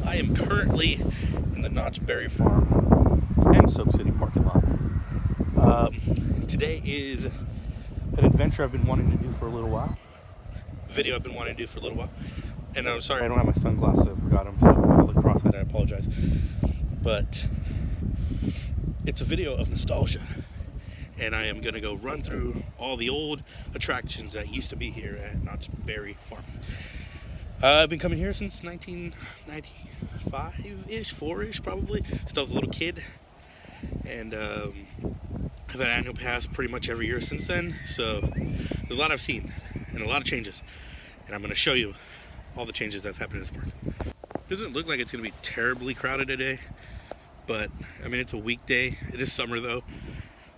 I am currently in the Knott's Berry Farm and Soap City parking lot. Today is an adventure I've been wanting to do for a little while. Video I've been wanting to do for a little while. And I'm sorry I don't have my sunglasses, I forgot them, so if I look cross-eyed, I apologize. But it's a video of nostalgia. And I am going to go run through all the old attractions that used to be here at Knott's Berry Farm. I've been coming here since 1995-ish, 4-ish probably, since I was a little kid. And I've had an annual pass pretty much every year since then. So there's a lot I've seen and a lot of changes. And I'm going to show you all the changes that have happened in this park. It doesn't look like it's going to be terribly crowded today. But, I mean, it's a weekday. It is summer though.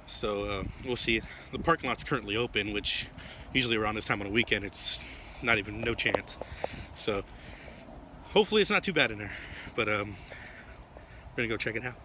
So we'll see. The parking lot's currently open, which usually around this time on a weekend, it's not even no chance. So hopefully it's not too bad in there, but we're gonna go check it out.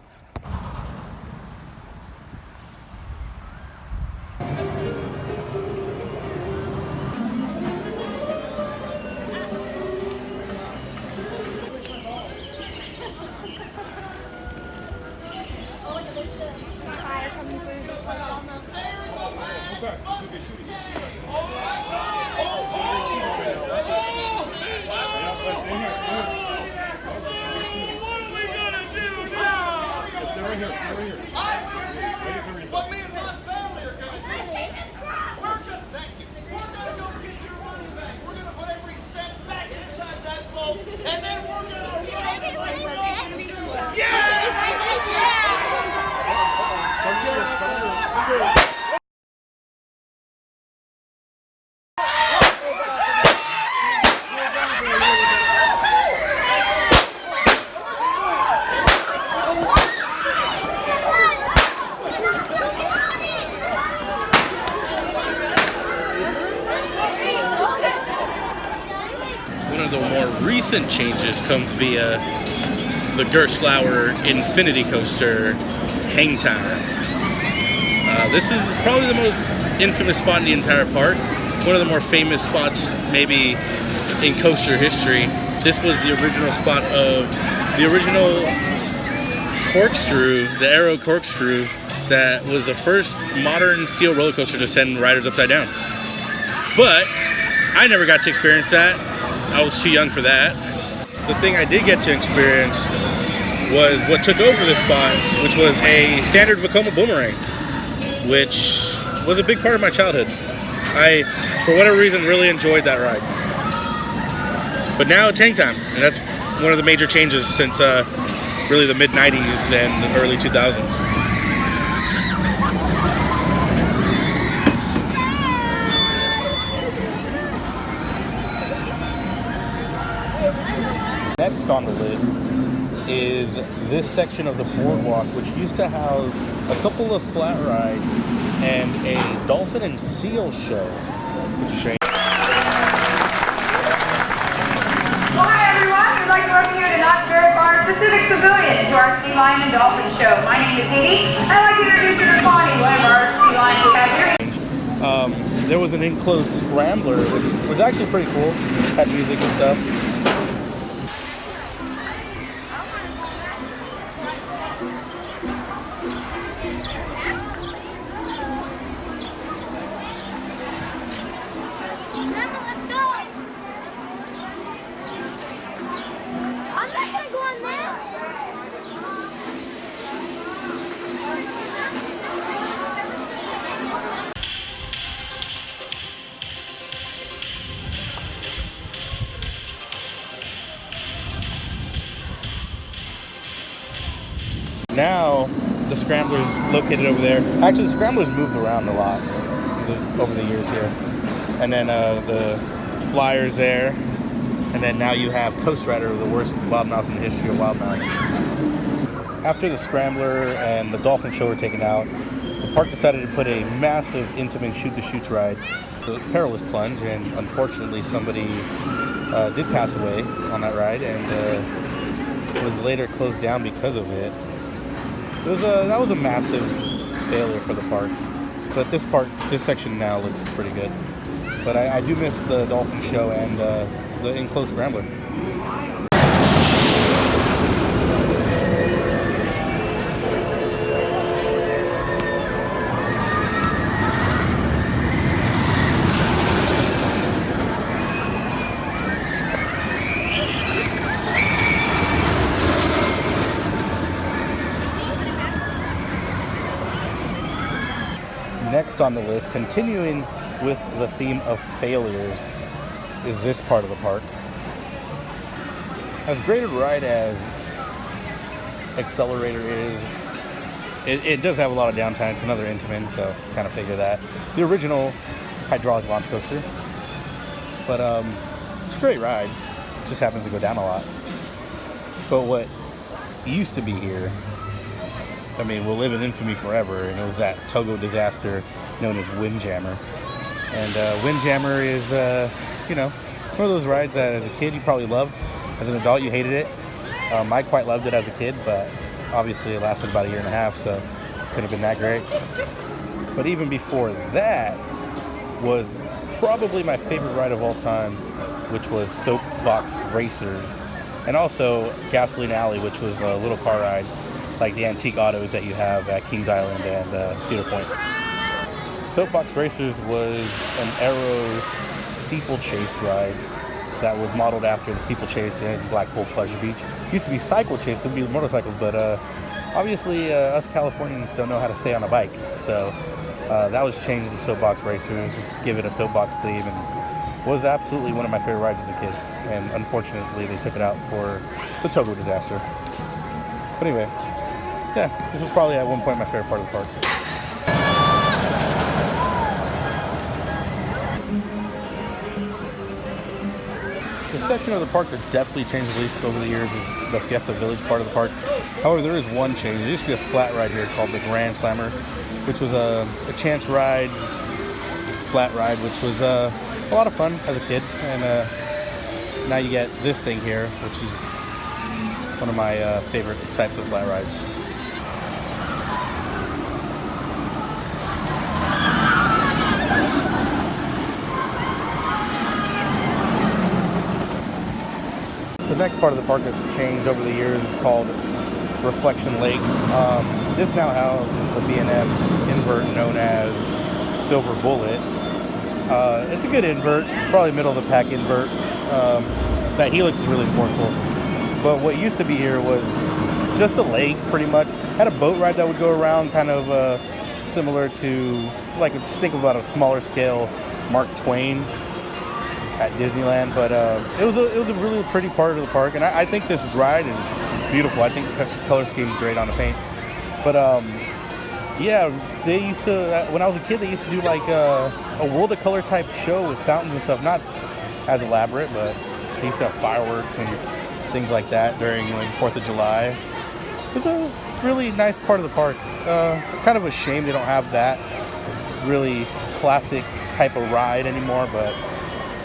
But me and my family are going to do. Thank you. We're going to go get your money back. We're going to put every cent back inside that boat, and then we're going to One of the more recent changes comes via the Gerstlauer Infinity Coaster Hang Time. This is probably the most infamous spot in the entire park. One of the more famous spots maybe in coaster history. This was the original spot of the original corkscrew, the Arrow corkscrew, that was the first modern steel roller coaster to send riders upside down. But I never got to experience that. I was too young for that. The thing I did get to experience was what took over this spot, which was a standard Vekoma Boomerang, which was a big part of my childhood. I, for whatever reason, really enjoyed that ride. But now it's hang time, and that's one of the major changes since really the mid-90s and the early 2000s. Next on the list is this section of the boardwalk, which used to house a couple of flat rides and a dolphin and seal show, which is strange. Well, hi everyone. We'd like to welcome you to Knott's Berry Farm Pacific Pavilion to our sea lion and dolphin show. My name is Edie. I'd like to introduce you to Bonnie, one of our sea lions we have here. There was an enclosed scrambler, which was actually pretty cool. Had music and stuff. now the Scrambler's located over there. Actually, the Scrambler's moved around a lot over the years here. And then the Flyer's there. And then now you have Coast Rider, the worst wild mouse in the history of wild mouse. After the Scrambler and the Dolphin Show were taken out, the park decided to put a massive intimate shoot-the-chutes ride, the Perilous Plunge, and unfortunately somebody did pass away on that ride and was later closed down because of it. That was a massive failure for the park. But this section now looks pretty good. But I do miss the Dolphin Show and the enclosed Scrambler. Next on the list, continuing with the theme of failures, is this part of the park. As great a ride as Accelerator is, it does have a lot of downtime. It's another Intamin, so kind of figure that. The original hydraulic launch coaster. But it's a great ride. It just happens to go down a lot. But what used to be here, I mean, will live in infamy forever, and it was that Togo disaster known as Windjammer. And Windjammer is, one of those rides that as a kid you probably loved. As an adult you hated it. I quite loved it as a kid, but obviously it lasted about a year and a half, so it couldn't have been that great. But even before that was probably my favorite ride of all time, which was Soapbox Racers. And also Gasoline Alley, which was a little car ride, like the antique autos that you have at Kings Island and Cedar Point. Soapbox Racers was an aero steeplechase ride that was modeled after the steeplechase in Blackpool Pleasure Beach. It used to be cycle chase, it would be motorcycles, but obviously us Californians don't know how to stay on a bike. So that was changed to Soapbox Racers, just to give it a soapbox theme, and was absolutely one of my favorite rides as a kid. And unfortunately they took it out for the Togo disaster. But anyway, yeah, this was probably at one point my favorite part of the park. The section of the park that definitely changed the least over the years is the Fiesta Village part of the park. However, there is one change. There used to be a flat ride here called the Grand Slammer, which was a chance ride, flat ride, which was a lot of fun as a kid. And now you get this thing here, which is one of my favorite types of flat rides. The next part of the park that's changed over the years is called Reflection Lake. This now houses a B&M invert known as Silver Bullet. It's a good invert, probably middle of the pack invert. That helix is really forceful. But what used to be here was just a lake, pretty much. Had a boat ride that would go around, kind of similar to, like, just think about a smaller scale Mark Twain at Disneyland. But it was a really pretty part of the park, and I think this ride is beautiful. I think the color scheme is great on the paint. But yeah, they used to, when I was a kid, they used to do like a World of Color type show with fountains and stuff. Not as elaborate, but they used to have fireworks and things like that during like 4th of July. It's a really nice part of the park. Kind of a shame they don't have that really classic type of ride anymore, but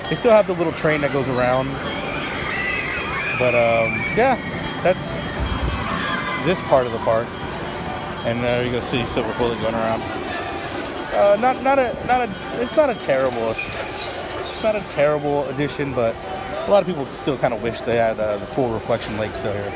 they still have the little train that goes around. But yeah, that's this part of the park. And you go see Silver Bullet going around. It's not a terrible addition, but a lot of people still kind of wish they had the full Reflection Lake still here.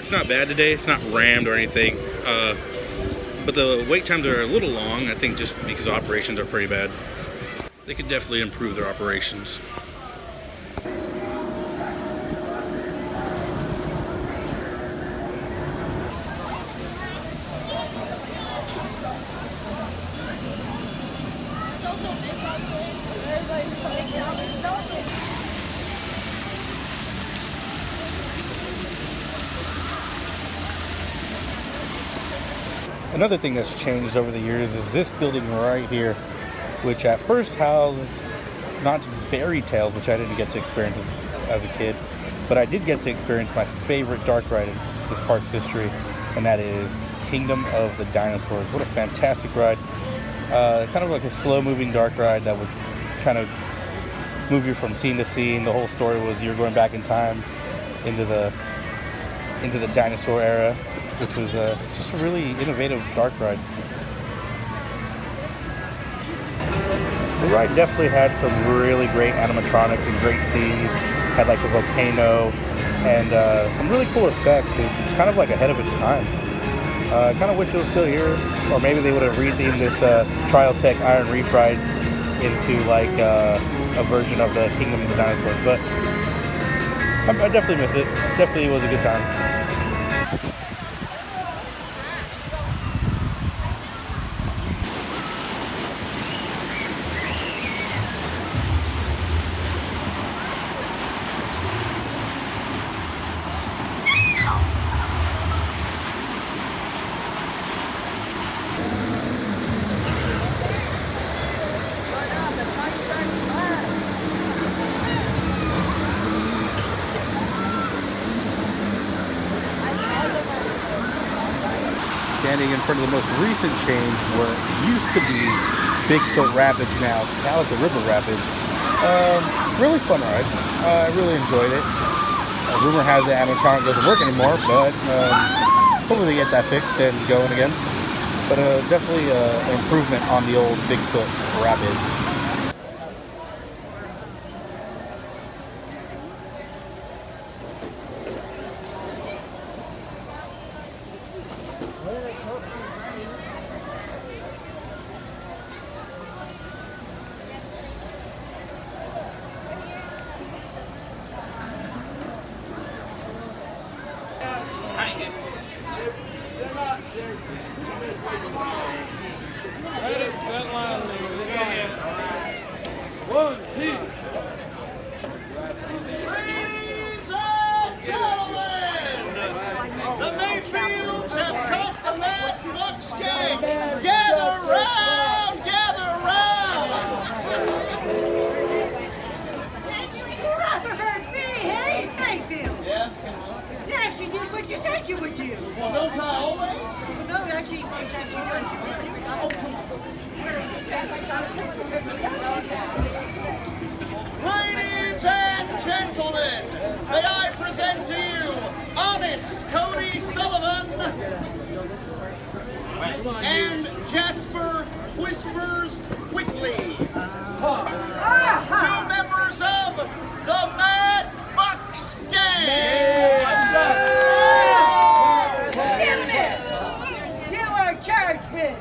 torque's not bad today. It's not rammed or anything. But the wait times are a little long, I think, just because operations are pretty bad. They could definitely improve their operations. Another thing that's changed over the years is this building right here, which at first housed Knott's Fairy Tales, which I didn't get to experience as a kid, but I did get to experience my favorite dark ride in this park's history, and that is Kingdom of the Dinosaurs. What a fantastic ride. Kind of like a slow-moving dark ride that would kind of move you from scene to scene. The whole story was you're going back in time into the dinosaur era, which was just a really innovative dark ride. The ride definitely had some really great animatronics and great scenes. Had like a volcano and some really cool effects. It was kind of like ahead of its time. I kind of wish it was still here, or maybe they would have rethemed this Trial Tech Iron Reef ride into like a version of the Kingdom of the Dinosaurs. But I definitely miss it. Definitely was a good time. Standing in front of the most recent change where it used to be Bigfoot Rapids, now Calico River Rapids. Really fun ride. I really enjoyed it. Rumor has it animatronic doesn't work anymore, but hopefully they get that fixed and going again. But definitely an improvement on the old Bigfoot Rapids. One, two. Ladies and gentlemen, the Mayfields have caught the Mad Bucks gang. Gather round, gather round. Rutherford, me, hey, Mayfield. Yeah? You actually did what you said you would do. Well, don't I always? No, actually, Ladies and gentlemen, may I present to you Honest Cody Sullivan and Jasper Whispers Wickley, two members of the Mad Bucks Gang. Gentlemen, you are charged with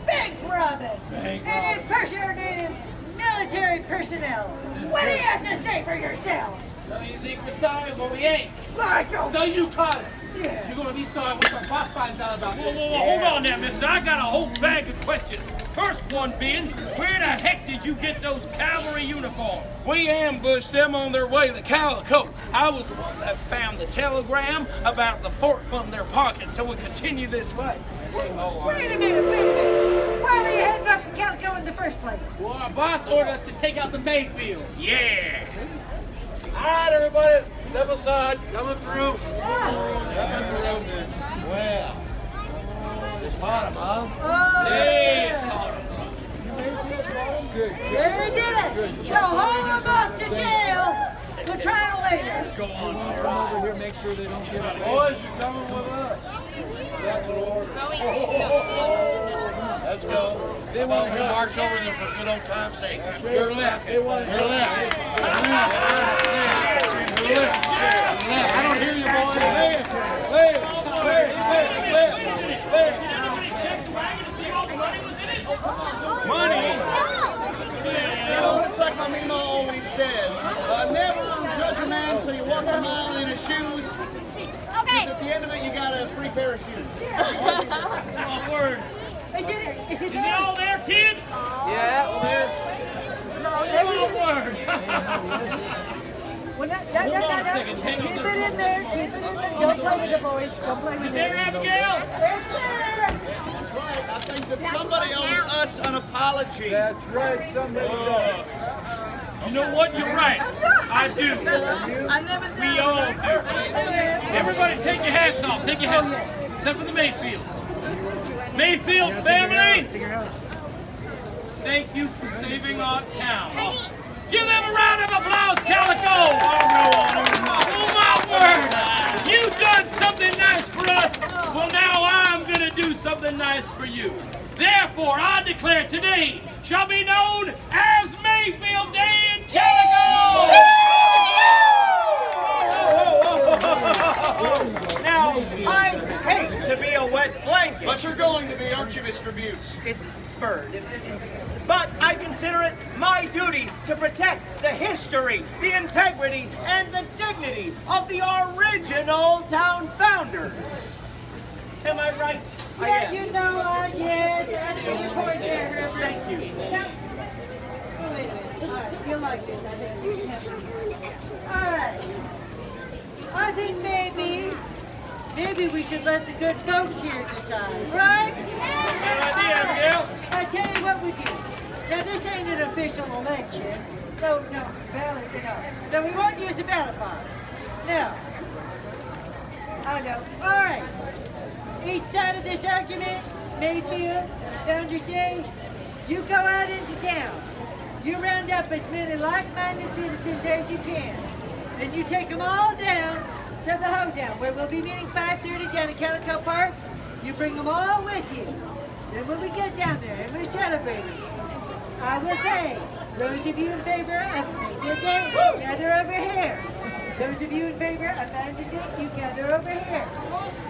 bank robbing and impersonating military personnel. What do you have to say for yourselves? So you think we're sorry? Well, we ain't. Michael! So you caught us. Yeah. You're gonna be sorry when some boss finds out about this. Hold on there, mister. I got a whole bag of questions. First one being, where the heck did you get those cavalry uniforms? We ambushed them on their way to Calico. I was the one that found the telegram about the fort from their pocket, so we continue this way. Wait a minute. Why are you heading up to Calico in the first place? Well, our boss ordered us to take out the Mayfields. Yeah. All right, everybody, step aside. Coming through. Well, it's bottom, huh? There you did it. So haul them off to jail for trial later. Boys, you're coming with us. That's an order. Let's go. They want to march over there for good old time's sake. Your left. Your left. Your left. I don't hear you, Money? You know what it's like my Mima always says. Never judge a man till you walk a mile in his shoes. Because at the end of it, you got a free pair of shoes. Oh, word. Is it all there, kids? Yeah, well, there. Oh, word. Well, no. Keep it in there. Don't play with the boys. Don't play with There, Abigail. That's right. I think that somebody owes us an apology. That's right, somebody does. You know what? You're right. I do. We all do. Everybody take your hats off. Take your hats off. Except for the Mayfields. Mayfield family, thank you for saving our town. Give them a round of applause, Calico. Oh, my word. You've done something nice for us. Well, now I'm going to do something nice for you. Therefore, I declare today shall be known as Mayfield Day in Calico. Now, I hate to be a wet blanket. But you're going to be, aren't you, Mr. Butts? It's spurred. But I consider it my duty to protect the history, the integrity, and the dignity of the original town founders. Am I right? I am. You know, yes. That's your point there, Herbert. Thank you. Now, wait a minute. All right, you like this, I think. All right. I think maybe we should let the good folks here decide, right? Good idea, Abigail. I tell you what we do. Now, this ain't an official election, so no, ballot, so we won't use the ballot box. Now, I know. All right. Each side of this argument, Mayfield, Founders Day, you go out into town. You round up as many like-minded citizens as you can. Then you take them all down to the hoedown, where we'll be meeting 5:30 down at Calico Park. You bring them all with you. Then when we get down there and we're celebrating, I will say, those of you in favor of Mayfield Day, gather over here. Those of you in favor of Founders Day, you gather over here.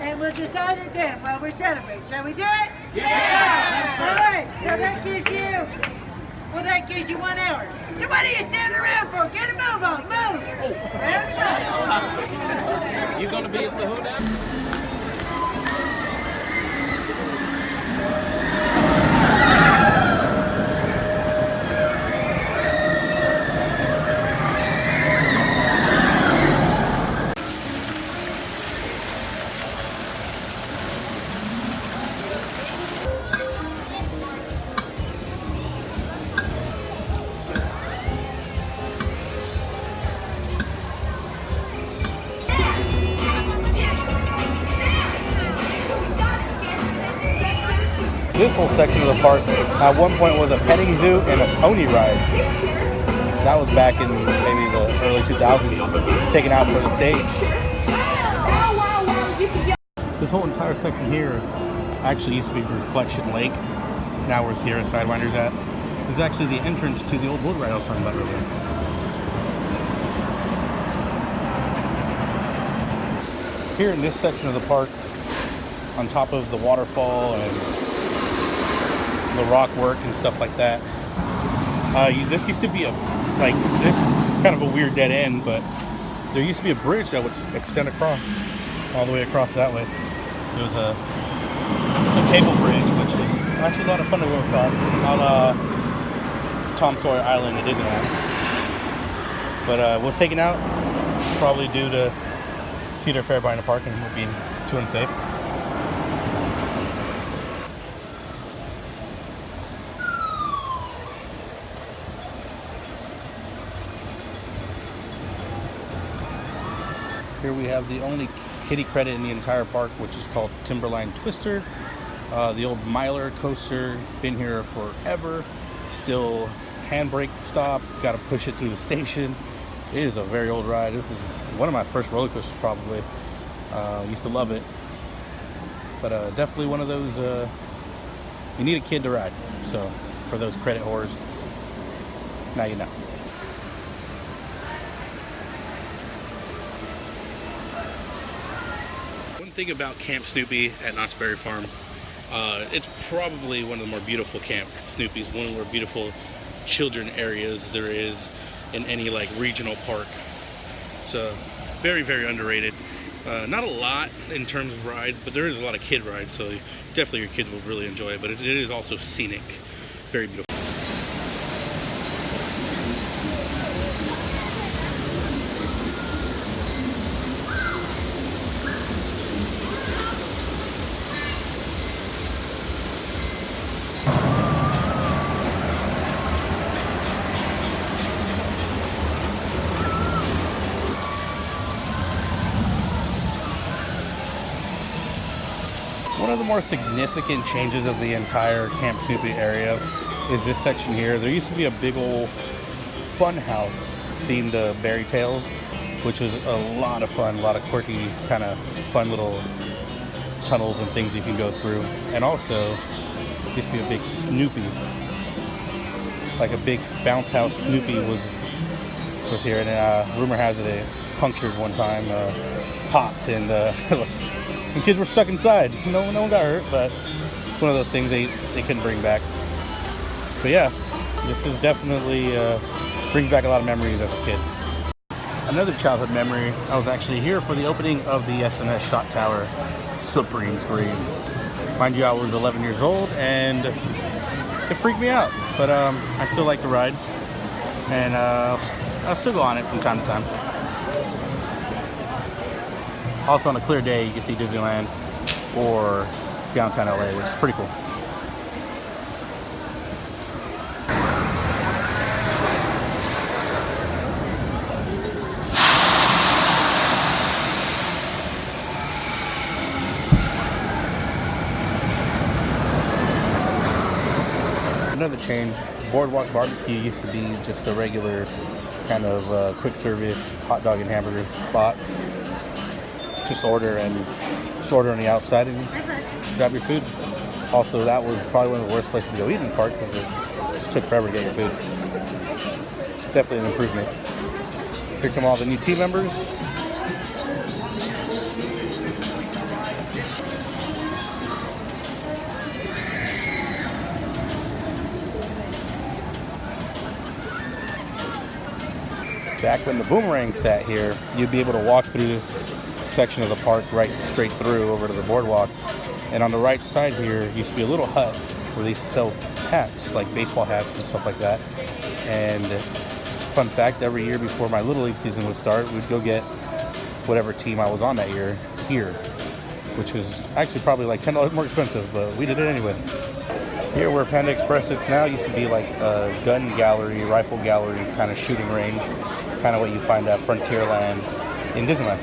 And we'll decide it then while we're celebrating. Shall we do it? Yeah! All right, so that gives you 1 hour. So what are you standing around for? Get a move on, move! You gonna be at the hoedown? This whole section of the park at one point was a petting zoo and a pony ride. That was back in maybe the early 2000s, taken out for the stage. This whole entire section here actually used to be Reflection Lake. Now where Sierra Sidewinder's at. This is actually the entrance to the old wood ride I was talking about earlier. Here in this section of the park, on top of the waterfall and the rock work and stuff like that. This used to be this is kind of a weird dead end, but there used to be a bridge that would extend across, all the way across that way. It was a cable bridge, which was actually a lot of fun to go across on Tom Sawyer Island in Disneyland. But was taken out, probably due to Cedar Fair buying a park and being too unsafe. Here we have the only kiddie credit in the entire park, which is called Timberline Twister. The old Miler coaster, been here forever. Still handbrake stop, got to push it through the station. It is a very old ride. This is one of my first roller coasters probably. Used to love it. But definitely one of those, you need a kid to ride. So for those credit whores, now you know. one thing about Camp Snoopy at Knott's Berry Farm. It's probably one of the more beautiful Camp Snoopy's, one of the more beautiful children areas there is in any like regional park. So very, very underrated. Not a lot in terms of rides, but there is a lot of kid rides, so definitely your kids will really enjoy it. But it is also scenic, very beautiful. One of the more significant changes of the entire Camp Snoopy area is this section here. There used to be a big old fun house themed to Berry Tales, which was a lot of fun, a lot of quirky, kind of fun little tunnels and things you can go through. And also, there used to be a big Snoopy, like a big bounce house Snoopy was here. And rumor has it, it punctured one time, popped, and the kids were stuck inside. No one got hurt, but it's one of those things they couldn't bring back. But yeah, this is definitely brings back a lot of memories as a kid. Another childhood memory, I was actually here for the opening of the SNS Shot Tower Supreme screen. Mind you, I was 11 years old and it freaked me out, but I still like to ride, and I'll still go on it from time to time. Also on a clear day, you can see Disneyland or downtown LA, which is pretty cool. Another change, Boardwalk Barbecue used to be just a regular kind of quick service hot dog and hamburger spot. Just order on the outside and grab your food. Also, that was probably one of the worst places to go eat in the park because it just took forever to get your food. Definitely an improvement. Here come all the new team members. Back when the Boomerang sat here, you'd be able to walk through this section of the park right straight through over to the boardwalk, and on the right side here used to be a little hut where they used to sell hats, like baseball hats and stuff like that. And fun fact, every year before my Little League season would start, we'd go get whatever team I was on that year here, which was actually probably like $10 more expensive, but we did it anyway. Here where Panda Express is now used to be like a gun gallery, rifle gallery kind of shooting range, kind of what you find at Frontierland in Disneyland.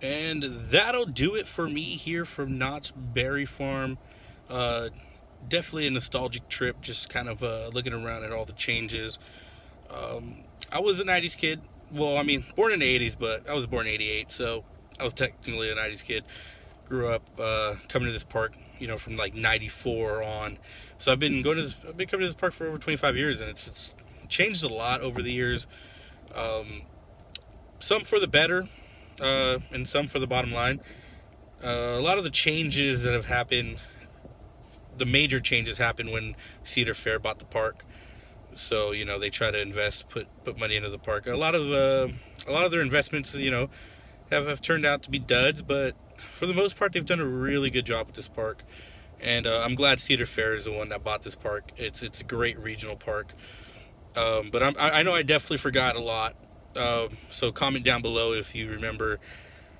And that'll do it for me here from Knott's Berry Farm. Definitely a nostalgic trip, just kind of looking around at all the changes. I was a 90s kid. Well, I mean, born in the 80s, but I was born in 88, so I was technically a 90s kid. Grew up coming to this park, you know, from like 94 on. So I've been coming to this park for over 25 years, and it's changed a lot over the years. Some for the better, and some for the bottom line. A lot of the changes that have happened, the major changes happened when Cedar Fair bought the park. So, you know, they try to invest, put money into the park. A lot of their investments, you know, have turned out to be duds, but for the most part, they've done a really good job with this park. And I'm glad Cedar Fair is the one that bought this park. It's a great regional park. But I know I definitely forgot a lot. So comment down below if you remember,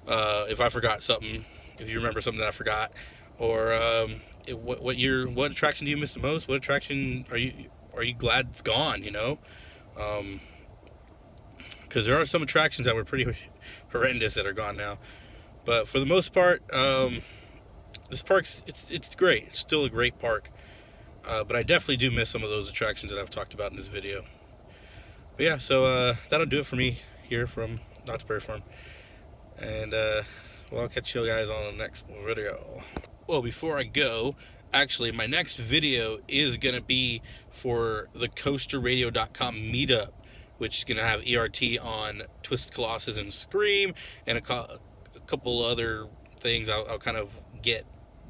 if I forgot something, if you remember something that I forgot, or what attraction do you miss the most? What attraction are you glad it's gone? You know, because there are some attractions that were pretty horrendous that are gone now. But for the most part, this park's it's great. It's still a great park. But I definitely do miss some of those attractions that I've talked about in this video. But yeah, so that'll do it for me here from Knott's Berry Farm. And well, I'll catch you guys on the next video. Well, before I go, actually, my next video is going to be for the CoasterRadio.com meetup, which is going to have ERT on Twisted Colossus and Scream, and a couple other things. I'll kind of get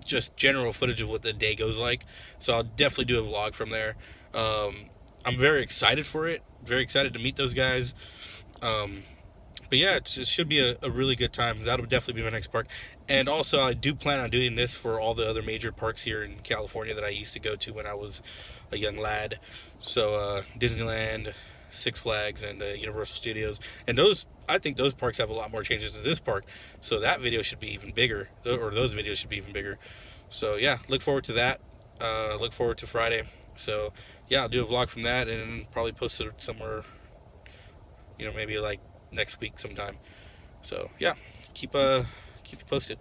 just general footage of what the day goes like. So I'll definitely do a vlog from there. I'm very excited for it. Very excited to meet those guys. But yeah, it should be a really good time. That'll definitely be my next park. And also, I do plan on doing this for all the other major parks here in California that I used to go to when I was a young lad. So Disneyland, Six Flags, and Universal Studios. And those, I think those parks have a lot more changes than this park. So that video should be even bigger, or those videos should be even bigger. So yeah, look forward to that. Look forward to Friday. So yeah, I'll do a vlog from that and probably post it somewhere, maybe like next week sometime. So yeah, keep you posted.